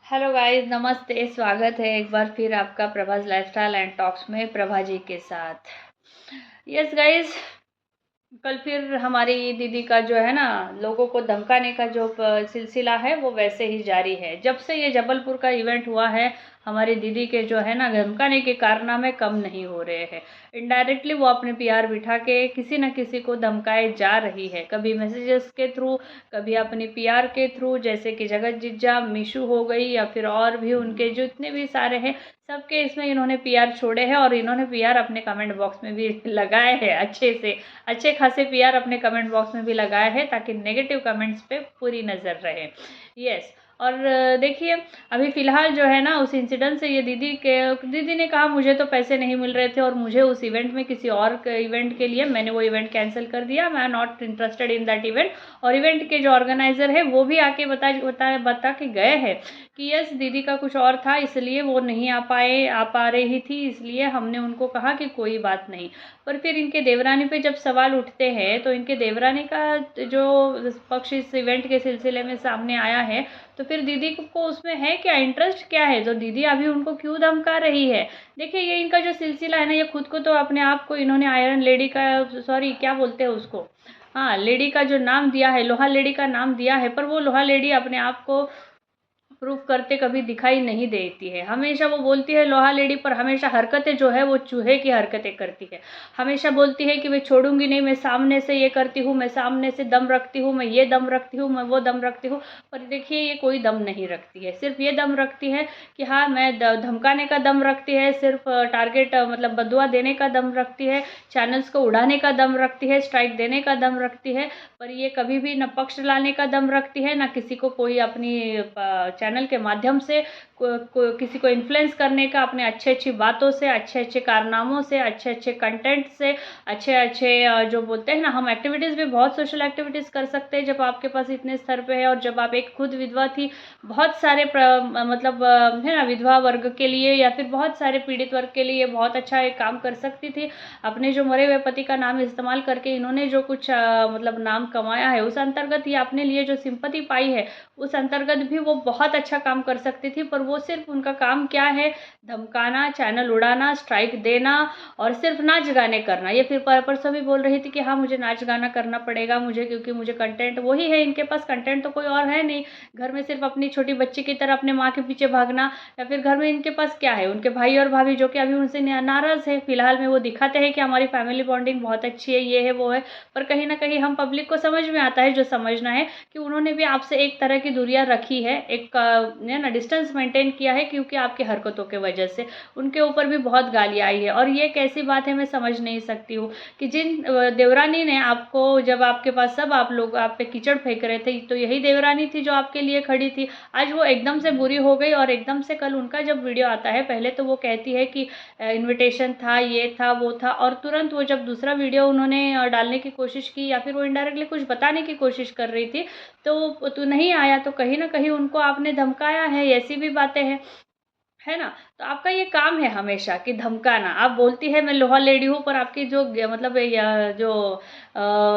Hello guys, नमस्ते। स्वागत है एक बार फिर आपका प्रभास लाइफस्टाइल एंड टॉक्स में प्रभा जी के साथ। यस गाइस, कल फिर हमारी दीदी का जो है ना, लोगों को धमकाने का जो सिलसिला है वो वैसे ही जारी है। जब से ये जबलपुर का इवेंट हुआ है, हमारी दीदी के जो है ना धमकाने के कारनामे कम नहीं हो रहे हैं। इनडायरेक्टली वो अपने पीआर बिठा के किसी न किसी को धमकाए जा रही है, कभी मैसेजेस के थ्रू, कभी अपनी पीआर के थ्रू, जैसे कि जगत जिज्जा, मीशू हो गई, या फिर और भी उनके जितने भी सारे हैं, सबके इसमें इन्होंने पीआर छोड़े हैं। और इन्होंने पीआर अपने कमेंट बॉक्स में भी लगाए हैं, अच्छे खासे पीआर अपने कमेंट बॉक्स में भी लगाए हैं, ताकि नेगेटिव कमेंट्स पे पूरी नज़र रहे। यस। और देखिए, अभी फ़िलहाल जो है ना, उस इंसिडेंट से ये दीदी ने कहा मुझे तो पैसे नहीं मिल रहे थे, और मुझे उस इवेंट में किसी और इवेंट के लिए मैंने वो इवेंट कैंसिल कर दिया। मैं not interested in that event. और इवेंट के जो ऑर्गेनाइज़र है वो भी आके बता के गए हैं कि यस, दीदी का कुछ और था, इसलिए वो नहीं आ पा रही थी, इसलिए हमने उनको कहा कि कोई बात नहीं। पर फिर इनके देवरानी पे जब सवाल उठते हैं, तो इनके देवरानी का जो पक्ष इस इवेंट के सिलसिले में सामने आया है, तो फिर दीदी को उसमें है क्या, इंटरेस्ट क्या है, तो दीदी अभी उनको क्यों धमका रही है। देखिए, ये इनका जो सिलसिला है ना, ये खुद को तो अपने आप को इन्होंने आयरन लेडी का, सॉरी क्या बोलते हैं उसको, हाँ, लेडी का जो नाम दिया है, लोहा लेडी का नाम दिया है, पर वो लोहा लेडी अपने आप को प्रूफ करते कभी दिखाई नहीं देती है। हमेशा वो बोलती है लोहा लेडी, पर हमेशा हरकतें जो है वो चूहे की हरकतें करती है। हमेशा बोलती है कि मैं छोड़ूंगी नहीं, मैं सामने से ये करती हूँ, मैं सामने से दम रखती हूँ, मैं ये दम रखती हूँ, मैं वो दम रखती हूँ। पर देखिए, ये कोई दम नहीं रखती है, सिर्फ ये दम रखती है कि हाँ, मैं धमकाने का दम रखती है, सिर्फ टारगेट मतलब बदुआ देने का दम रखती है, चैनल्स को उड़ाने का दम रखती है, स्ट्राइक देने का दम रखती है। पर ये कभी भी न पक्ष लाने का दम रखती है, ना किसी को कोई अपनी चैनल के माध्यम से किसी को इन्फ्लुएंस करने का, अपने अच्छी बातों से, अच्छे कारनामों से, अच्छे कंटेंट से, अच्छे जो बोलते हैं ना, हम एक्टिविटीज़ भी बहुत सोशल एक्टिविटीज़ कर सकते हैं जब आपके पास इतने स्तर पे है। और जब आप एक खुद विधवा थी, बहुत सारे मतलब है ना, विधवा वर्ग के लिए या फिर बहुत सारे पीड़ित वर्ग के लिए बहुत अच्छा एक काम कर सकती थी। अपने जो मरे हुए पति का नाम इस्तेमाल करके इन्होंने जो कुछ मतलब नाम कमाया है, उस अंतर्गत ये अपने लिए जो सिंपैथी पाई है, उस अंतर्गत भी वो बहुत अच्छा काम कर सकती थी। पर वो सिर्फ उनका काम क्या है, धमकाना, चैनल उड़ाना, स्ट्राइक देना, और सिर्फ नाच गाने करना। ये फिर परसों भी बोल रही थी कि हाँ, मुझे नाच गाना करना पड़ेगा, मुझे, क्योंकि मुझे कंटेंट वही है, इनके पास कंटेंट तो कोई और है नहीं। घर में सिर्फ अपनी छोटी बच्ची की तरह अपने माँ के पीछे भागना, या फिर घर में इनके पास क्या है, उनके भाई और भाभी जो कि अभी उनसे नाराज़ है। फिलहाल में वो दिखाते हैं कि हमारी फैमिली बॉन्डिंग बहुत अच्छी है, ये है वो है, पर कहीं ना कहीं हम पब्लिक को समझ में आता है जो समझना है, कि उन्होंने भी आपसे एक तरह की दूरियां रखी है, एक ना डिस्टेंस मेंटेन किया है, क्योंकि आपकी हरकतों के वजह से उनके ऊपर भी बहुत गालियाँ आई है। और ये कैसी बात है, मैं समझ नहीं सकती हूँ कि जिन देवरानी ने आपको, जब आपके पास सब आप लोग आप पे कीचड़ फेंक रहे थे, तो यही देवरानी थी जो आपके लिए खड़ी थी। आज वो एकदम से बुरी हो गई, और एकदम से कल उनका जब वीडियो आता है, पहले तो वो कहती है कि इनविटेशन था, ये था, वो था, और तुरंत वो जब दूसरा वीडियो उन्होंने डालने की कोशिश की, या फिर वो इनडायरेक्टली कुछ बताने की कोशिश कर रही थी, तो तू नहीं आया, तो कहीं ना कहीं उनको आपने धमकाया है, ऐसी भी बातें हैं, है ना। तो आपका ये काम है हमेशा कि धमकाना। आप बोलती है मैं लोहा लेडी हूँ, पर आपकी जो मतलब जो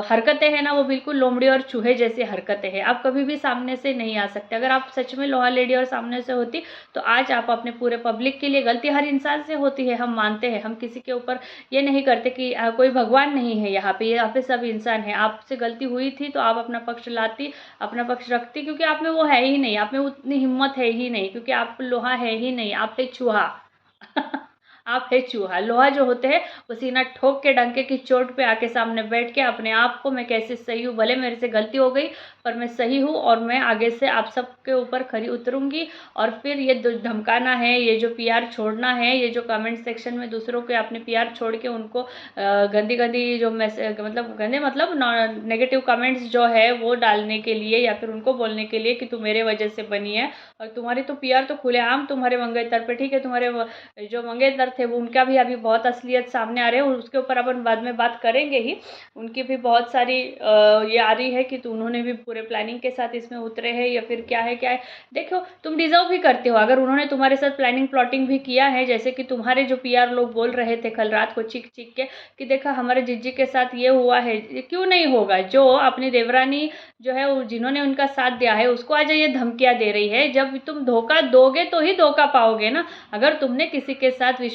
हरकतें हैं ना, वो बिल्कुल लोमड़ी और चूहे जैसी हरकतें हैं। आप कभी भी सामने से नहीं आ सकते। अगर आप सच में लोहा लेडी और सामने से होती, तो आज आप अपने पूरे पब्लिक के लिए, गलती हर इंसान से होती है, हम मानते हैं, हम किसी के ऊपर ये नहीं करते कि कोई भगवान नहीं है यहाँ पे सब इंसान है। आपसे गलती हुई थी तो आप अपना पक्ष लाती, अपना पक्ष रखती, क्योंकि आप में वो है ही नहीं, आप में उतनी हिम्मत है ही नहीं, क्योंकि आप लोहा है ही नहीं, आप एक चूहा। आप है चूहा। लोहा जो होते हैं वो सीना ठोक के, डंके की चोट पे आके सामने बैठ के अपने आप को, मैं कैसे सही हूँ, भले मेरे से गलती हो गई पर मैं सही हूँ, और मैं आगे से आप सबके ऊपर खरी उतरूंगी। और फिर ये धमकाना है, ये जो पीआर छोड़ना है, ये जो कमेंट सेक्शन में दूसरों के अपने पीआर छोड़ के उनको गंदी गंदी जो मैसेज, मतलब गंदे मतलब नेगेटिव कमेंट्स जो है वो डालने के लिए, या फिर उनको बोलने के लिए कि तू मेरे वजह से बनी है, और तुम्हारी तो पीआर तो खुलेआम तुम्हारे मंगेतर पे, ठीक है, तुम्हारे जो मंगेतर थे वो उनका भी अभी बहुत असलियत सामने आ रहे हैं, उसके ऊपर अपन बाद में बात करेंगे ही। उनकी भी बहुत सारी ये आ रही है कि तो उन्होंने भी पूरे प्लानिंग के साथ इसमें उतरे हैं या फिर क्या है। देखो तुम डिजर्व भी करते हो, अगर उन्होंने तुम्हारे साथ प्लानिंग प्लॉटिंग भी किया है, जैसे कि तुम्हारे जो पीआर लोग बोल रहे थे कल रात को चीख चीख के कि देखा हमारे जिज्जी के साथ ये हुआ है, ये क्यों नहीं होगा। जो अपनी देवरानी जो है जिन्होंने उनका साथ दिया है उसको आज ये धमकियां दे रही है। जब तुम धोखा दोगे तो ही धोखा पाओगे ना। अगर तुमने किसी के साथ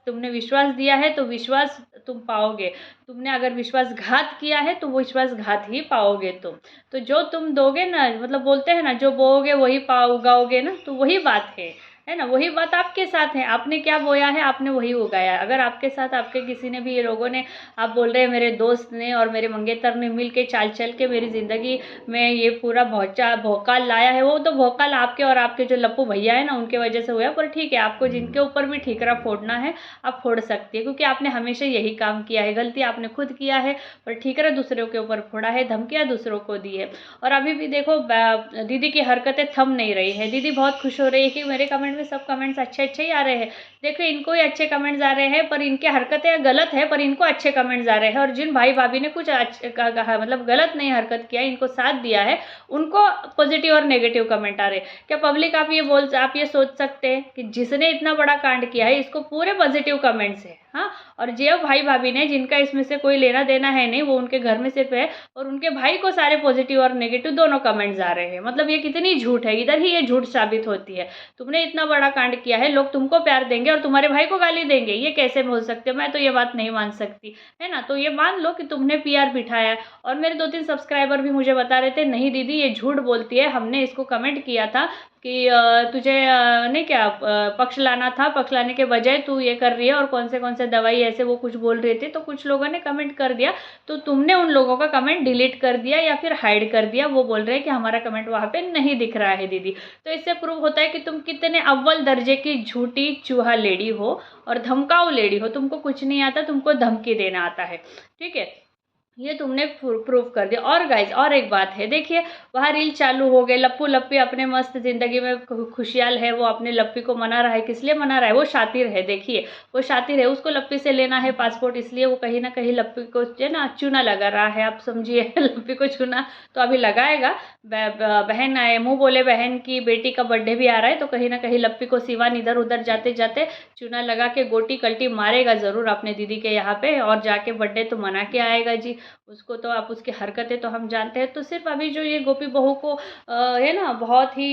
तुमने विश्वास दिया है तो विश्वास तुम पाओगे। तुमने अगर विश्वासघात किया है तो वो विश्वासघात ही पाओगे तुम। तो जो तुम दोगे ना, मतलब बोलते हैं ना जो बोओगे वही उगाओगे ना, तो वही बात है ना। वही बात आपके साथ है, आपने क्या बोया है आपने वही उगाया। अगर आपके साथ आपके किसी ने भी ये लोगों ने, आप बोल रहे हैं मेरे दोस्त ने और मेरे मंगेतर ने मिल के चाल चल के मेरी ज़िंदगी में ये पूरा भौकाल लाया है, वो तो भौकाल आपके और आपके जो लप्पू भैया है ना उनके वजह से हुआ। पर ठीक है, आपको जिनके ऊपर भी ठीकरा फोड़ना है आप फोड़ सकती है, क्योंकि आपने हमेशा यही काम किया है। गलती आपने खुद किया है पर ठीकरा दूसरों के ऊपर फोड़ा है, धमकियाँ दूसरों को दी है। और अभी भी देखो दीदी की हरकतें थम नहीं रही है। दीदी बहुत खुश हो रही है कि मेरे कमेंट में सब कमेंट्स अच्छे ही आ रहे हैं। देखो इनको ही अच्छे कमेंट्स आ रहे हैं पर इनकी हरकतें गलत है, पर इनको अच्छे कमेंट्स आ रहे हैं। और जिन भाई भाभी ने कुछ मतलब गलत नहीं हरकत किया, इनको साथ दिया है, उनको पॉजिटिव और नेगेटिव कमेंट आ रहे हैं। क्या पब्लिक आप ये सोच सकते हैं कि जिसने इतना बड़ा कांड किया है इसको पूरे पॉजिटिव कमेंट्स है, हाँ। और जो भाई भाभी ने जिनका इसमें से कोई लेना देना है नहीं, वो उनके घर में सिर्फ है और उनके भाई को सारे पॉजिटिव और नेगेटिव दोनों कमेंट्स आ रहे हैं। मतलब ये कितनी झूठ है, इधर ही ये झूठ साबित होती है। तुमने इतना बड़ा कांड किया है, लोग तुमको प्यार देंगे और तुम्हारे भाई को गाली देंगे, ये कैसे बोल सकते हो। मैं तो ये बात नहीं मान सकती, है ना। तो ये मान लो कि तुमने पीआर बिठाया। और मेरे 2-3 सब्सक्राइबर भी मुझे बता रहे थे नहीं दीदी ये झूठ बोलती है, हमने इसको कमेंट किया था कि तुझे नहीं क्या पक्ष लाना था, पक्ष लाने के बजाय तू ये कर रही है और कौन से दवाई ऐसे वो कुछ बोल रहे थे। तो कुछ लोगों ने कमेंट कर दिया, तो तुमने उन लोगों का कमेंट डिलीट कर दिया या फिर हाइड कर दिया। वो बोल रहे हैं कि हमारा कमेंट वहाँ पे नहीं दिख रहा है दीदी। तो इससे प्रूव होता है कि तुम कितने अव्वल दर्जे की झूठी चूहा लेडी हो और धमकाऊ लेडी हो। तुमको कुछ नहीं आता, तुमको धमकी देना आता है, ठीक है। ये तुमने प्रूव कर दिया। और गाइज और एक बात है, देखिए वहाँ रील चालू हो गए, लप्पू लप्पी अपने मस्त जिंदगी में खुशहाल है, वो अपने लप्पी को मना रहा है। किस लिए मना रहा है, वो शातिर है। देखिए वो शातिर है, उसको लप्पी से लेना है पासपोर्ट, इसलिए वो कहीं ना कहीं लप्पी को जो ना चूना लगा रहा है, आप समझिए। लप्पी को चूना तो अभी लगाएगा। बहन आए, मुँह बोले बहन की बेटी का बर्थडे भी आ रहा है, तो कहीं ना कहीं लप्पी को सिवान इधर उधर जाते जाते चूना लगा के गोटी कल्टी मारेगा ज़रूर अपने दीदी के यहाँ पे, और जाके बर्थडे तो मना के आएगा जी। उसको तो आप उसकी हरकतें तो हम जानते हैं। तो सिर्फ अभी जो ये गोपी बहू को है ना बहुत ही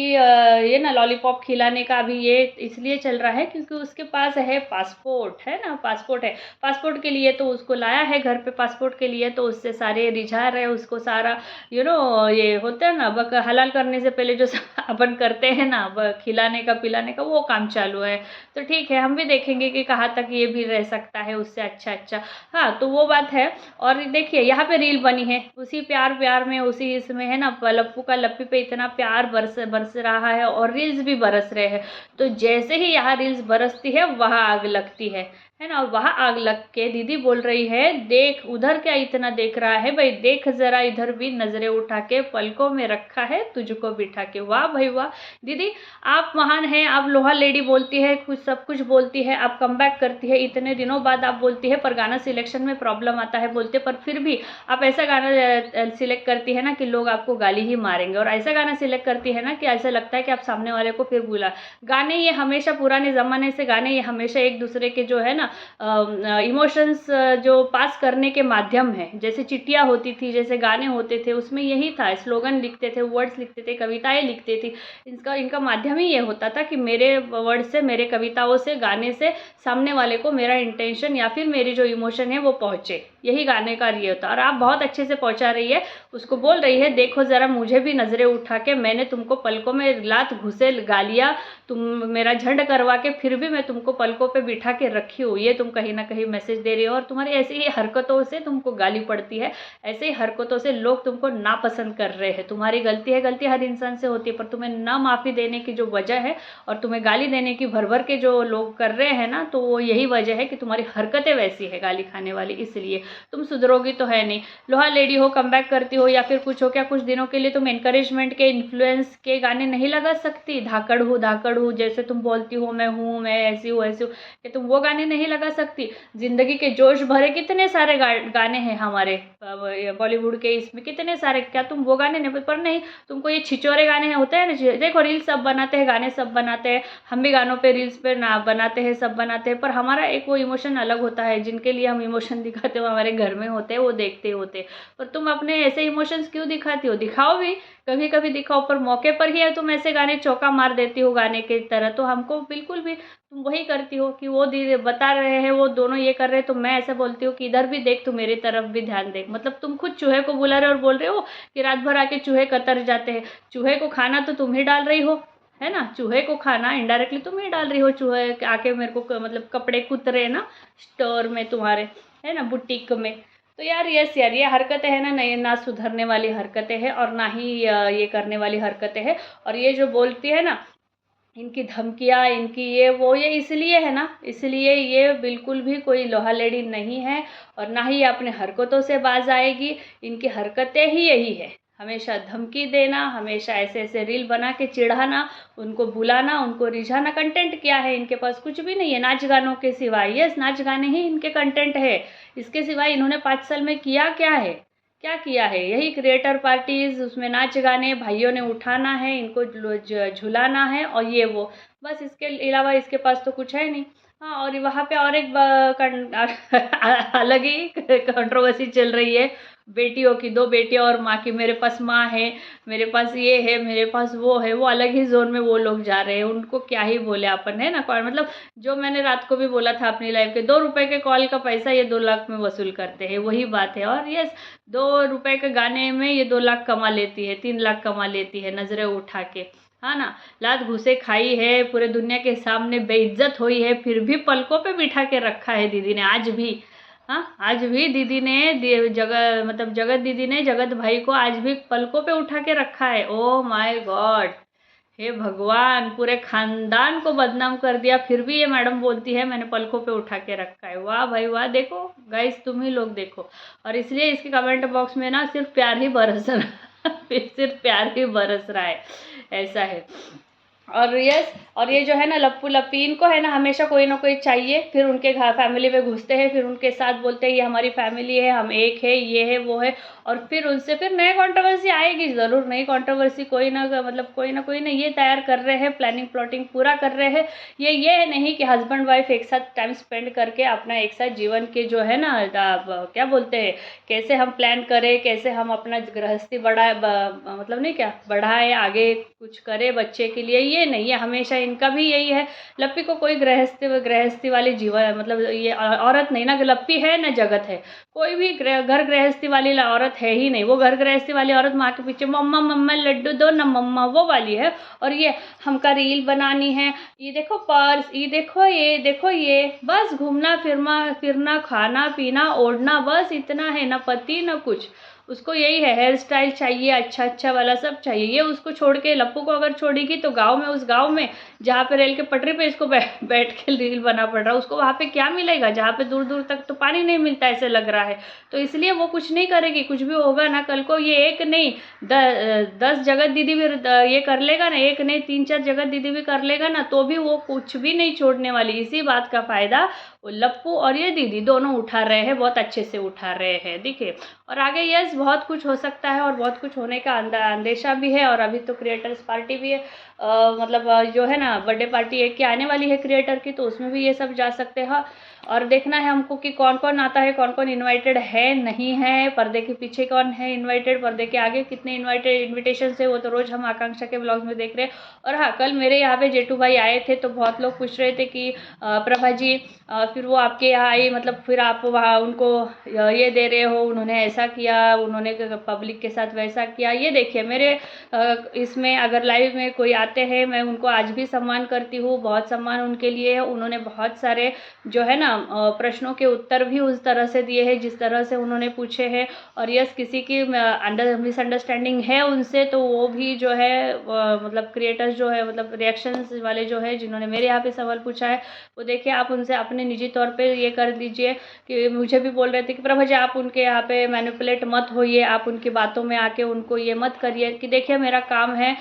ये ना लॉलीपॉप खिलाने का अभी ये इसलिए चल रहा है क्योंकि उसके पास है पासपोर्ट, है ना, पासपोर्ट है। पासपोर्ट के लिए तो उसको लाया है घर पे, पासपोर्ट के लिए तो उससे सारे रिझा रहे, उसको सारा ये होता है ना हलाल करने से पहले जो अपन करते हैं ना खिलाने का पिलाने का, वो काम चालू है। तो ठीक है, हम भी देखेंगे कि कहाँ तक ये भी रह सकता है उससे अच्छा। हाँ तो वो बात है। और देखिए यहाँ पे रील बनी है, उसी प्यार में उसी इसमें है ना, लप्पू का लप्पी पे इतना प्यार बरस रहा है और रील्स भी बरस रहे हैं। तो जैसे ही यहाँ रील्स बरसती है वहाँ आग लगती है ना। और वहाँ आग लग के दीदी बोल रही है देख उधर क्या इतना देख रहा है भाई, देख जरा इधर भी, नजरें उठा के पलकों में रखा है तुझको बिठा के। वाह भाई वाह दीदी, आप महान हैं, आप लोहा लेडी बोलती है, सब कुछ बोलती है, आप कम बैक करती है, इतने दिनों बाद आप बोलती है पर गाना सिलेक्शन में प्रॉब्लम आता है बोलते, पर फिर भी आप ऐसा गाना सिलेक्ट करती है ना कि लोग आपको गाली ही मारेंगे, और ऐसा गाना सिलेक्ट करती है ना कि ऐसा लगता है कि आप सामने वाले को फिर बुला। गाने ये हमेशा पुराने ज़माने से गाने ये हमेशा एक दूसरे के जो है ना इमोशंस जो पास करने के माध्यम है। जैसे चिट्ठियाँ होती थी, जैसे गाने होते थे, उसमें यही था, स्लोगन लिखते थे, वर्ड्स लिखते थे, कविताएं लिखते थी। इनका माध्यम ही ये होता था कि मेरे वर्ड से, मेरे कविताओं से, गाने से सामने वाले को मेरा इंटेंशन या फिर मेरी जो इमोशन है वो पहुँचे। यही गाने का ये होता है। और आप बहुत अच्छे से पहुँचा रही है, उसको बोल रही है देखो ज़रा मुझे भी नज़रें उठा के, मैंने तुमको पलकों में लात घुसे गालियाँ तुम मेरा झंड करवा के फिर भी मैं तुमको पलकों पे बिठा के रखी हूँ, ये तुम कहीं ना कहीं मैसेज दे रही हो। और तुम्हारी ऐसी ही हरकतों से तुमको गाली पड़ती है, ऐसे ही हरकतों से लोग तुमको नापसंद कर रहे हैं। तुम्हारी गलती है, गलती हर इंसान से होती है, पर तुम्हें ना माफ़ी देने की जो वजह है और तुम्हें गाली देने की भर के जो लोग कर रहे हैं ना, तो वो यही वजह है कि तुम्हारी हरकतें वैसी है गाली खाने वाली, इसलिए। तुम सुधरोगी तो है नहीं। लोहा लेडी हो, कम बैक करती हो या फिर कुछ हो, क्या कुछ दिनों के लिए तुम एनकरेजमेंट के, इन्फ्लुएंस के गाने नहीं लगा सकती? धाकड़ हूँ जैसे तुम बोलती हो, मैं ऐसी हूँ ऐसी हूँ, क्या तुम वो गाने नहीं लगा सकती? जिंदगी के जोश भरे कितने सारे गाने हैं हमारे बॉलीवुड के, इसमें कितने सारे, क्या तुम वो गाने नहीं? पर नहीं, तुमको ये छिचोरे गाने होते हैं ना, देखो रील्स सब बनाते हैं, गाने सब बनाते हैं, हम भी गानों पे रील्स पे ना बनाते हैं, सब बनाते हैं, पर हमारा एक वो इमोशन अलग होता है। जिनके लिए हम इमोशन दिखाते हो हमारे घर में होते हैं, वो देखते होते। पर तुम अपने ऐसे इमोशंस क्यों दिखाती हो? दिखाओ भी, कभी कभी दिखाओ, पर मौके पर ही है तुम ऐसे गाने चौका मार देती हो गाने की तरह। तो हमको बिल्कुल भी तुम वही करती हो कि वो दीदी बता रहे हैं, वो दोनों ये कर रहे हैं, तो मैं ऐसा बोलती हूँ कि इधर भी देख, तू मेरी तरफ भी ध्यान देख। मतलब तुम खुद चूहे को बुला रहे हो और बोल रहे हो कि रात भर आके चूहे कतर जाते हैं। चूहे को खाना तो तुम ही डाल रही हो, है ना? चूहे को खाना इनडायरेक्टली तुम ही डाल रही हो। चूहे आके मेरे को मतलब कपड़े कुतरे ना स्टोर में तुम्हारे, है ना, बुटीक में। तो यार यस यार, ये हरकतें है ना, नहीं, ना सुधरने वाली हरकतें हैं और ना ही ये करने वाली हरकतें हैं। और ये जो बोलती है ना, इनकी धमकियाँ, इनकी ये वो, ये इसलिए है ना, इसलिए ये बिल्कुल भी कोई लोहा लेडी नहीं है और ना ही अपने हरकतों से बाज आएगी। इनकी हरकतें ही यही है, हमेशा धमकी देना, हमेशा ऐसे ऐसे रील बना के चिढ़ाना, उनको बुलाना, उनको रिझाना। कंटेंट क्या है इनके पास? कुछ भी नहीं है नाच गानों के सिवाय। यस, नाच गाने ही इनके कंटेंट है, इसके सिवाय इन्होंने 5 साल में किया क्या है? क्या किया है? यही क्रिएटर पार्टीज, उसमें नाच गाने, भाइयों ने उठाना है, इनको झुलाना है और ये वो, बस इसके अलावा इसके पास तो कुछ है नहीं। हाँ, और वहाँ पे और एक अलग ही कंट्रोवर्सी चल रही है बेटियों की। 2 बेटियां और माँ की, मेरे पास माँ है, मेरे पास ये है, मेरे पास वो है, वो अलग ही जोन में वो लोग जा रहे हैं। उनको क्या ही बोले अपन, है ना? मतलब जो मैंने रात को भी बोला था अपनी लाइफ के, 2 रुपए के कॉल का पैसा ये 2 लाख में वसूल करते हैं, वही बात है। और यस, 2 रुपए के गाने में ये 2 लाख कमा लेती है, 3 लाख कमा लेती है नजरें उठा के, हाँ ना? लात घुसे खाई है, पूरे दुनिया के सामने बेइज्जत हुई है, फिर भी पलकों पे बिठा के रखा है दीदी ने आज भी। हाँ, आज भी दीदी ने जगत दीदी ने जगत भाई को आज भी पलकों पे उठा के रखा है। ओ माय गॉड, हे भगवान, पूरे खानदान को बदनाम कर दिया, फिर भी ये मैडम बोलती है मैंने पलकों पे उठा के रखा है। वाह भाई वाह, देखो गाइस, तुम ही लोग देखो। और इसलिए इसके कमेंट बॉक्स में ना सिर्फ प्यार ही बरस रहा सिर्फ प्यार ही बरस रहा है, ऐसा है। और यस, और ये जो है ना लप्पू लप्पी, इनको है ना हमेशा कोई ना कोई चाहिए, फिर उनके घर फैमिली में घुसते हैं, फिर उनके साथ बोलते हैं ये हमारी फैमिली है, हम एक है, ये है वो है, और फिर उनसे फिर नई कंट्रोवर्सी आएगी ज़रूर। नई कंट्रोवर्सी कोई ना कोई ना ये तैयार कर रहे हैं, प्लानिंग प्लॉटिंग पूरा कर रहे हैं। ये नहीं कि हस्बैंड वाइफ एक साथ टाइम स्पेंड करके अपना एक साथ जीवन के जो है ना क्या बोलते हैं, कैसे हम प्लान करें, कैसे हम अपना गृहस्थी बढ़ाए, मतलब नहीं क्या बढ़ाए, आगे कुछ करे बच्चे के लिए, ये नहीं है। हमेशा इनका भी यही है। लप्पी को कोई गृहस्थी वाली जीवन, मतलब ये औरत नहीं ना, लप्पी है ना जगत है, कोई भी घर गृहस्थी वाली औरत है ही नहीं। वो घर गृहस्थी वाली औरत माँ के पीछे मम्मा मम्मा लड्डू दो ना मम्मा, वो वाली है। और ये हमका रील बनानी है, ये देखो पर्स, ये देखो ये, बस घूमना फिरना खाना पीना ओढ़ना, बस इतना है, ना पति ना कुछ। उसको यही है, हेयर स्टाइल चाहिए अच्छा अच्छा वाला, सब चाहिए। ये उसको छोड़ के, लप्पू को अगर छोड़ेगी तो गांव में, उस गांव में जहाँ पे रेल के पटरी पे इसको बैठ के रील बना पड़ रहा है, उसको वहाँ पे क्या मिलेगा? जहाँ पे दूर दूर तक तो पानी नहीं मिलता ऐसे लग रहा है। तो इसलिए वो कुछ नहीं करेगी। कुछ भी होगा ना कल को, ये एक नहीं 10 जगत दीदी भी ये कर लेगा ना, एक नहीं 3-4 जगत दीदी भी कर लेगा ना, तो भी वो कुछ भी नहीं छोड़ने वाली। इसी बात का फायदा वो लप्पू और ये दीदी दोनों उठा रहे हैं, बहुत अच्छे से उठा रहे हैं, देखिए। और आगे यस, बहुत कुछ हो सकता है और बहुत कुछ होने का अंदेशा भी है। और अभी तो क्रिएटर्स पार्टी भी है, मतलब जो है ना बर्थडे पार्टी एक की आने वाली है क्रिएटर की, तो उसमें भी ये सब जा सकते हैं। और देखना है हमको कि कौन कौन आता है, कौन कौन इनवाइटेड है नहीं है, पर्दे के पीछे कौन है इनवाइटेड, पर्दे के आगे कितने इनविटेशन है, वो तो रोज़ हम आकांक्षा के ब्लॉग में देख रहे हैं। और हाँ, कल मेरे यहाँ पे जेठू भाई आए थे, तो बहुत लोग पूछ रहे थे कि प्रभा जी फिर वो आपके यहाँ आई, मतलब फिर आप वहाँ उनको ये दे रहे हो, उन्होंने ऐसा किया, उन्होंने पब्लिक के साथ वैसा किया। ये देखिए मेरे इसमें अगर लाइव में कोई आते हैं मैं उनको आज भी सम्मान करती हूँ, बहुत सम्मान उनके लिए है। उन्होंने बहुत सारे जो है ना प्रश्नों के उत्तर भी उस तरह से दिए हैं जिस तरह से उन्होंने पूछे हैं। और यस, किसी की मिसअंडरस्टैंडिंग है उनसे तो वो भी जो है मतलब क्रिएटर्स जो है, मतलब रिएक्शंस वाले जो है जिन्होंने मेरे यहाँ पे सवाल पूछा है, वो देखिए आप उनसे अपने निजी तौर पे ये कर दीजिए कि मुझे भी बोल रहे थे कि प्रभा जी आप उनके यहाँ पे मैनिपुलेट मत होइए, आप उनकी बातों में आके उनको ये मत करिए। कि देखिए मेरा काम है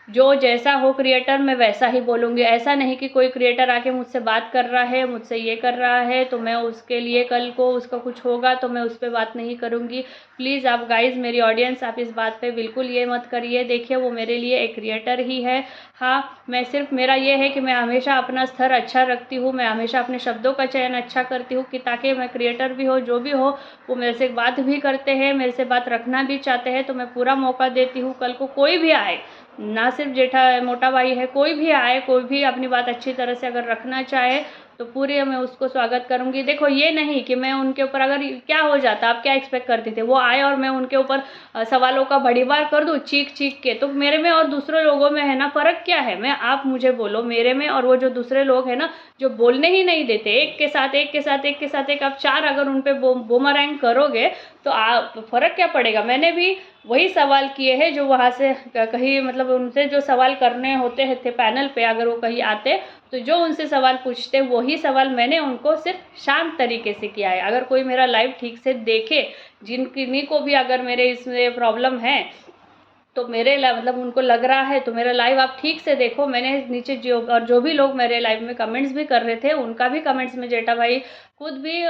जो जैसा हो क्रिएटर मैं वैसा ही बोलूँगी। ऐसा नहीं कि कोई क्रिएटर आके मुझसे बात कर रहा है, मुझसे ये कर रहा है तो मैं उसके लिए कल को उसका कुछ होगा तो मैं उस पर बात नहीं करूँगी। प्लीज़ आप गाइज़, मेरी ऑडियंस, आप इस बात पे बिल्कुल ये मत करिए। देखिए वो मेरे लिए एक क्रिएटर ही है। हाँ, मैं सिर्फ मेरा ये है कि मैं हमेशा अपना स्तर अच्छा रखती हूँ, मैं हमेशा अपने शब्दों का चयन अच्छा करती हूँ कि ताकि मैं क्रिएटर भी हो जो भी हो वो मेरे से बात भी करते हैं, मेरे से बात रखना भी चाहते हैं तो मैं पूरा मौका देती हूँ। कल को कोई भी आए, ना सिर्फ जेठा मोटा भाई है, कोई भी आए, कोई भी अपनी बात अच्छी तरह से अगर रखना चाहे तो पूरे मैं उसको स्वागत करूंगी। देखो ये नहीं कि मैं उनके ऊपर, अगर क्या हो जाता, आप क्या एक्सपेक्ट करते थे वो आए और मैं उनके ऊपर सवालों का भड़ीमार कर दूं चीख चीख के, तो मेरे में और दूसरे लोगों में है ना फ़र्क क्या है। मैं, आप मुझे बोलो मेरे में और वो जो दूसरे लोग हैं ना जो बोलने ही नहीं देते, एक के साथ एक के साथ एक के साथ एक, आप 4 अगर उन पर बूमरैंग करोगे तो आप फ़र्क क्या पड़ेगा। मैंने भी वही सवाल किए हैं जो वहाँ से कहीं, मतलब उनसे जो सवाल करने होते थे पैनल पे, अगर वो कहीं आते तो जो उनसे सवाल पूछते वही सवाल मैंने उनको सिर्फ शांत तरीके से किया है। अगर कोई मेरा लाइव ठीक से देखे, जिनकी को भी अगर मेरे इसमें प्रॉब्लम है तो मेरे मतलब उनको लग रहा है तो मेरा लाइव आप ठीक से देखो। मैंने नीचे जो भी लोग मेरे लाइव में कमेंट्स भी कर रहे थे उनका भी कमेंट्स में जेठा भाई खुद भी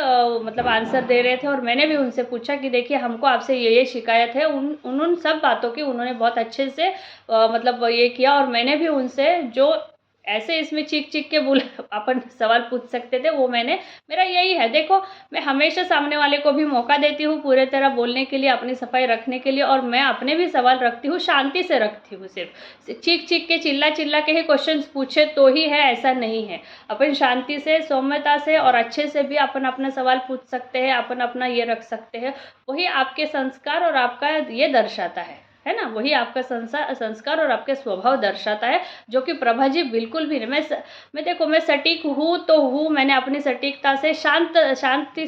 मतलब आंसर दे रहे थे। और मैंने भी उनसे पूछा कि देखिए हमको आपसे ये शिकायत है, उन सब बातों की उन्होंने बहुत अच्छे से मतलब ये किया। और मैंने भी उनसे जो ऐसे इसमें चीख चीख के बोल अपन सवाल पूछ सकते थे वो मैंने, मेरा यही है। देखो मैं हमेशा सामने वाले को भी मौका देती हूँ पूरे तरह बोलने के लिए, अपनी सफाई रखने के लिए, और मैं अपने भी सवाल रखती हूँ, शांति से रखती हूँ। सिर्फ चीख चीख के चिल्ला चिल्ला के ही क्वेश्चन पूछे तो ही है, ऐसा नहीं है। अपन शांति से, सौम्यता से और अच्छे से भी अपन अपना सवाल पूछ सकते हैं, अपन अपना ये रख सकते हैं। वही आपके संस्कार और आपका ये दर्शाता है ना, वही आपका संस्कार और आपके स्वभाव दर्शाता है, जो कि प्रभा जी बिल्कुल भी नहीं। मैं देखो मैं सटीक हूँ तो हूँ, मैंने अपनी सटीकता से शांति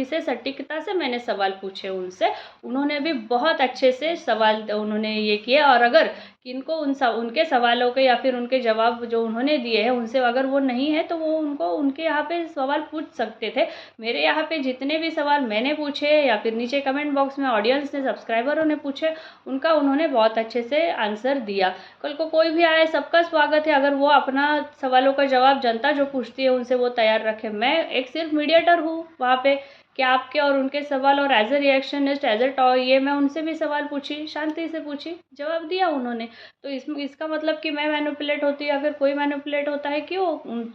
से सटीकता से मैंने सवाल पूछे उनसे, उन्होंने भी बहुत अच्छे से सवाल उन्होंने ये किए। और अगर किनको उनके सवालों के या फिर उनके जवाब जो उन्होंने दिए हैं उनसे अगर वो नहीं है तो वो उनको उनके यहाँ पे सवाल पूछ सकते थे। मेरे यहाँ पे जितने भी सवाल मैंने पूछे या फिर नीचे कमेंट बॉक्स में ऑडियंस ने, सब्सक्राइबरों ने पूछे, उनका उन्होंने बहुत अच्छे से आंसर दिया। कल को कोई भी आए, सबका स्वागत है। अगर वो अपना सवालों का जवाब जनता जो पूछती है उनसे वो तैयार रखे। मैं एक सिर्फ मीडिएटर हूँ वहाँ पे कि आपके और उनके सवाल, और एज ए रिएक्शनिस्ट, एज ए ये मैं उनसे भी सवाल पूछी, शांति से पूछी, जवाब दिया उन्होंने। तो इसका मतलब कि मैं मैनिपुलेट होती है, अगर कोई मैनिपुलेट होता है क्यों,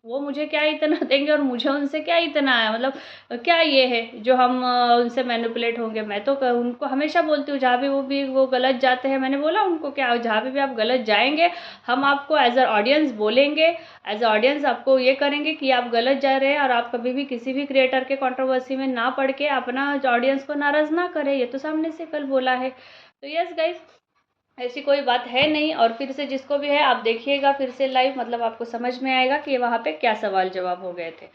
वो मुझे क्या इतना देंगे और मुझे उनसे क्या इतना है, मतलब क्या ये है जो हम उनसे मैनिपुलेट होंगे। मैं तो उनको हमेशा बोलती हूँ जहाँ भी वो गलत जाते हैं, मैंने बोला उनको क्या जहाँ भी आप गलत जाएंगे हम आपको एज अ ऑडियंस बोलेंगे, एज अ ऑडियंस आपको ये करेंगे कि आप गलत जा रहे हैं। और आप कभी भी किसी भी क्रिएटर के कंट्रोवर्सी में ना पढ़ के अपना ऑडियंस को नाराज़ ना करें, ये तो सामने से कल बोला है। तो यस गाइज, ऐसी कोई बात है नहीं। और फिर से जिसको भी है आप देखिएगा फिर से लाइव, मतलब आपको समझ में आएगा कि वहाँ पे क्या सवाल जवाब हो गए थे।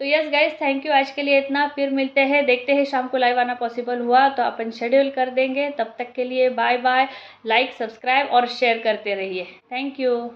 तो यस गाइज, थैंक यू आज के लिए इतना। फिर मिलते हैं, देखते हैं शाम को लाइव आना पॉसिबल हुआ तो अपन शेड्यूल कर देंगे। तब तक के लिए बाय बाय। लाइक, सब्सक्राइब और शेयर करते रहिए। Thank you.